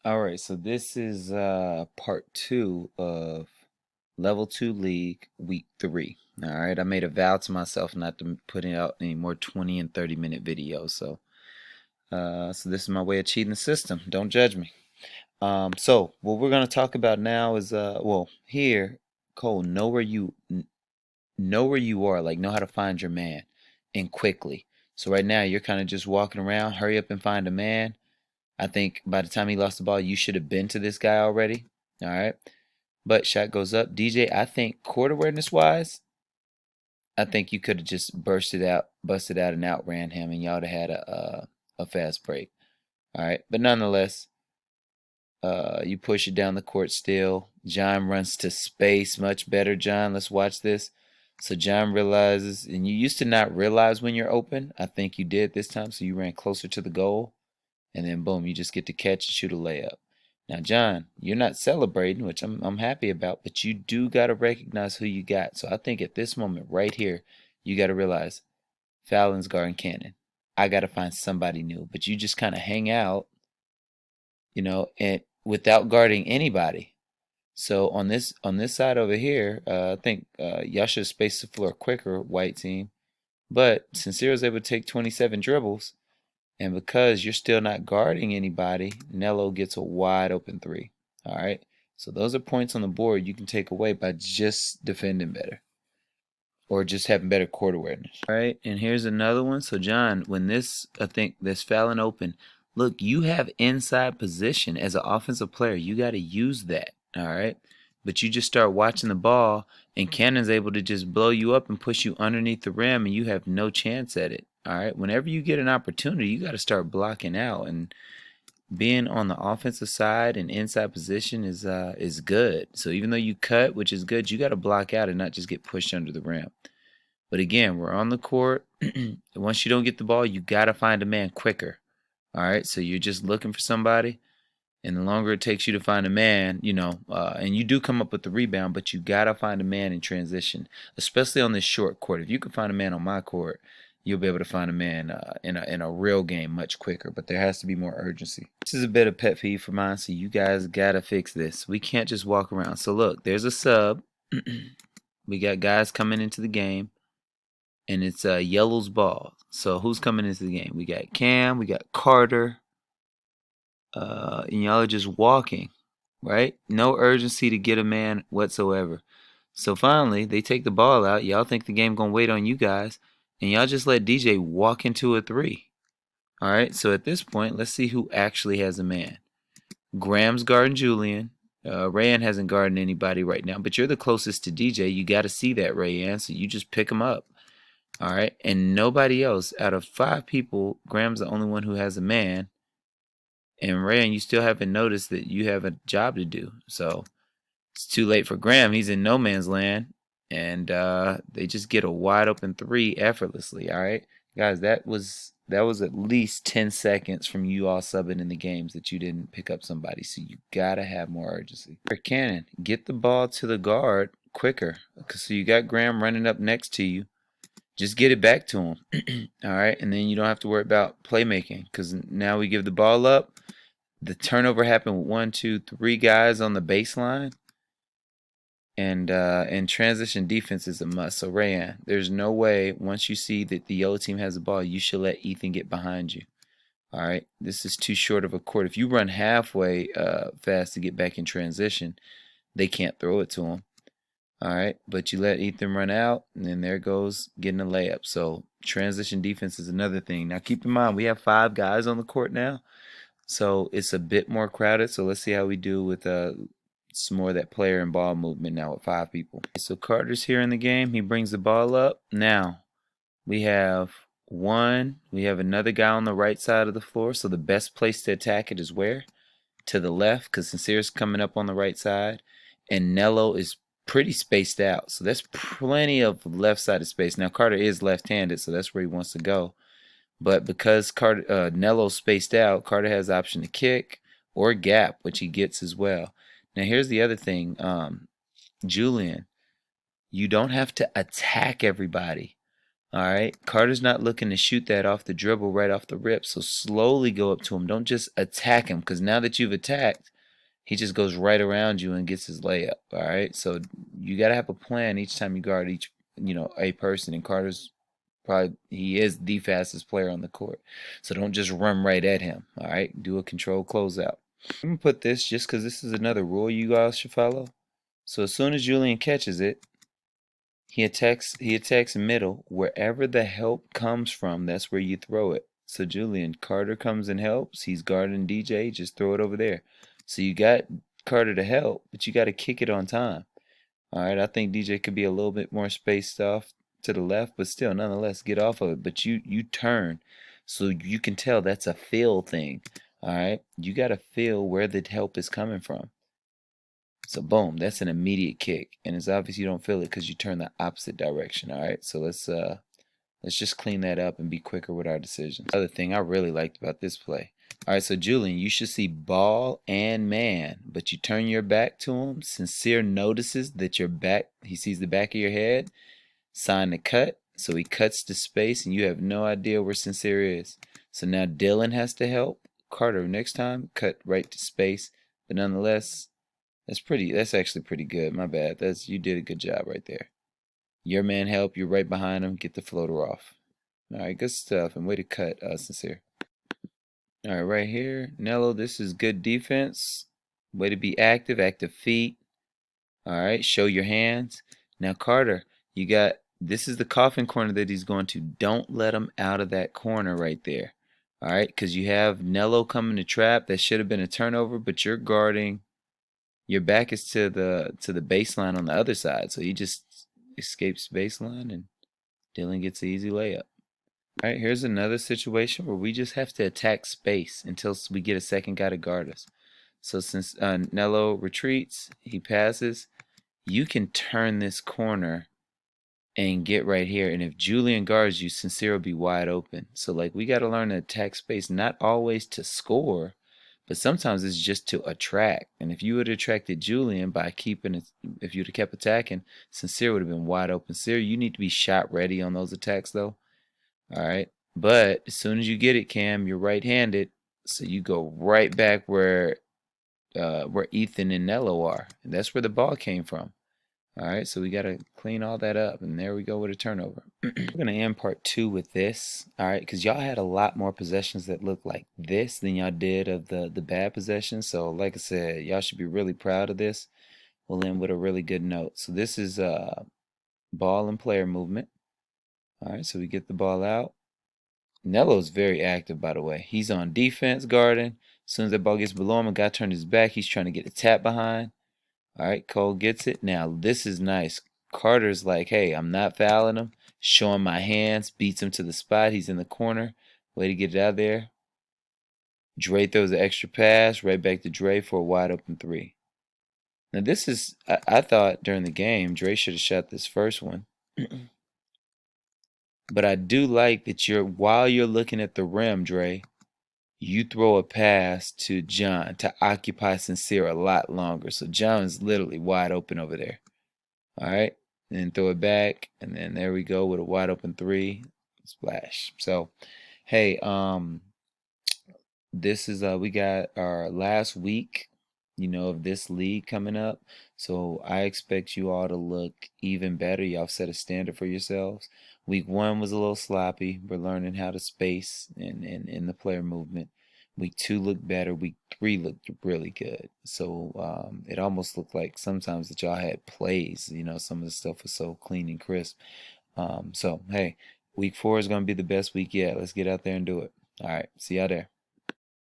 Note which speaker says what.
Speaker 1: All right, so this is part 2 of Level 2 League Week 3. All right, I made a vow to myself not to put out any more 20 and 30-minute videos. So this is my way of cheating the system. Don't judge me. So what we're gonna talk about now is well, here, Cole, know where you are, like know how to find your man, and quickly. So right now you're kind of just walking around. Hurry up and find a man. I think by the time he lost the ball, you should have been to this guy already. All right. But shot goes up. DJ, I think court awareness wise, I think you could have just busted out and outran him, and y'all would have had a fast break. All right. But nonetheless, you push it down the court still. John runs to space. Much better, John. Let's watch this. So John realizes, and you used to not realize when you're open. I think you did this time, so you ran closer to the goal. And then boom, you just get to catch and shoot a layup. Now, John, you're not celebrating, which I'm happy about, but you do gotta recognize who you got. So I think at this moment right here, you gotta realize Fallon's guarding Cannon. I gotta find somebody new. But you just kind of hang out, and without guarding anybody. So on this side over here, I think y'all should space the floor quicker, white team. But Sincere was able to take 27 dribbles. And because you're still not guarding anybody, Nello gets a wide open three. All right. So those are points on the board you can take away by just defending better or just having better court awareness. All right. And here's another one. So, John, when I think this fouling open, look, you have inside position as an offensive player. You got to use that. All right. But you just start watching the ball, and Cannon's able to just blow you up and push you underneath the rim, and you have no chance at it. All right. Whenever you get an opportunity, you got to start blocking out, and being on the offensive side and inside position is good. So even though you cut, which is good, you got to block out and not just get pushed under the rim. But again, we're on the court. Once you don't get the ball, you got to find a man quicker. All right. So you're just looking for somebody. And the longer it takes you to find a man, and you do come up with the rebound, but you got to find a man in transition, especially on this short court. If you can find a man on my court, you'll be able to find a man in a real game much quicker. But there has to be more urgency. This is a bit of pet peeve for mine, so you guys got to fix this. We can't just walk around. So look, there's a sub. We got guys coming into the game, and it's Yellow's ball. So who's coming into the game? We got Cam, we got Carter, and y'all are just walking, right? No urgency to get a man whatsoever. So finally, they take the ball out. Y'all think the game gonna wait on you guys, and y'all just let DJ walk into a three. All right. So at this point, let's see who actually has a man. Graham's guarding Julian. Rayan hasn't guarded anybody right now, but you're the closest to DJ. You got to see that, Rayan. So you just pick him up. All right. And nobody else out of 5 people, Graham's the only one who has a man. And Rayan, you still haven't noticed that you have a job to do. So it's too late for Graham. He's in no man's land. And they just get a wide open three effortlessly. All right. Guys, that was at least 10 seconds from you all subbing in the games that you didn't pick up somebody. So you gotta have more urgency. Cannon, get the ball to the guard quicker. So you got Graham running up next to you. Just get it back to him. All right. And then you don't have to worry about playmaking, because now we give the ball up. The turnover happened with 1, 2, 3 guys on the baseline. And transition defense is a must. So Rayan, there's no way once you see that the yellow team has the ball, you should let Ethan get behind you. All right, this is too short of a court. If you run halfway fast to get back in transition, they can't throw it to him. All right, but you let Ethan run out, and then there goes getting a layup. So transition defense is another thing. Now keep in mind, we have 5 guys on the court now, so it's a bit more crowded. So let's see how we do with some more of that player and ball movement now with 5 people. So Carter's here in the game. He brings the ball up. Now we have another guy on the right side of the floor. So the best place to attack it is where? To the left, because Sincere's coming up on the right side. And Nello is pretty spaced out. So that's plenty of left-sided space. Now Carter is left-handed, so that's where he wants to go. But because Nello's spaced out, Carter has the option to kick or gap, which he gets as well. Now here's the other thing, Julian, you don't have to attack everybody. All right, Carter's not looking to shoot that off the dribble right off the rip, so slowly go up to him. Don't just attack him, because now that you've attacked, he just goes right around you and gets his layup. All right, so you got to have a plan each time you guard each, a person. And Carter's probably he is the fastest player on the court, so don't just run right at him. All right, do a controlled closeout. I'm gonna put this just because this is another rule you guys should follow. So as soon as Julian catches it, he attacks middle. Wherever the help comes from, that's where you throw it. So Julian, Carter comes and helps. He's guarding DJ. Just throw it over there. So you got Carter to help, but you got to kick it on time. All right, I think DJ could be a little bit more spaced off to the left, but still, nonetheless, get off of it. But you turn, so you can tell that's a feel thing. All right, you got to feel where the help is coming from. So boom, that's an immediate kick, and it's obvious you don't feel it because you turn the opposite direction. All right, so let's just clean that up and be quicker with our decisions. Other thing I really liked about this play. All right, so Julian, you should see ball and man, but you turn your back to him. Sincere notices that your back, he sees the back of your head. Sign the cut, so he cuts the space, and you have no idea where Sincere is. So now Dylan has to help. Carter, next time, cut right to space, but nonetheless, that's actually pretty good. My bad. You did a good job right there. Your man help, you're right behind him, get the floater off. Alright, good stuff. And way to cut, Sincere. Alright, right here. Nello, this is good defense. Way to be active, active feet. Alright, show your hands. Now Carter, this is the coffin corner that he's going to. Don't let him out of that corner right there. Alright, because you have Nello coming to trap. That should have been a turnover, but you're guarding. Your back is to the baseline on the other side, so he just escapes baseline, and Dylan gets an easy layup. All right, here's another situation where we just have to attack space until we get a second guy to guard us. So since Nello retreats, he passes, you can turn this corner and get right here. And if Julian guards you, Sincere will be wide open. So like we got to learn to attack space, not always to score, but sometimes it's just to attract. And if you would have attracted Julian by keeping it, if you'd have kept attacking, Sincere would have been wide open. Sincere, you need to be shot ready on those attacks though. All right. But as soon as you get it, Cam, you're right-handed, so you go right back where Ethan and Nello are, and that's where the ball came from. All right, so we got to clean all that up, and there we go with a turnover. We're going to end part 2 with this, all right, because y'all had a lot more possessions that look like this than y'all did of the bad possessions. So like I said, y'all should be really proud of this. We'll end with a really good note. So this is ball and player movement. All right, so we get the ball out. Nello's very active, by the way. He's on defense guarding. As soon as that ball gets below him, a guy turned his back. He's trying to get a tap behind. All right, Cole gets it. Now, this is nice. Carter's like, hey, I'm not fouling him. Showing my hands. Beats him to the spot. He's in the corner. Way to get it out there. Dre throws an extra pass. Right back to Dre for a wide open 3. Now, this is, I thought during the game, Dre should have shot this first one. But I do like that while you're looking at the rim, Dre, you throw a pass to John to occupy Sincere a lot longer. So John's literally wide open over there. All right. And then throw it back. And then there we go with a wide open 3. Splash. So, hey, this is we got our last week, of this league coming up. So I expect you all to look even better. Y'all set a standard for yourselves. Week 1 was a little sloppy. We're learning how to space in the player movement. Week 2 looked better. Week 3 looked really good. So it almost looked like sometimes that y'all had plays. Some of the stuff was so clean and crisp. So hey, week 4 is going to be the best week yet. Let's get out there and do it. All right, see y'all there.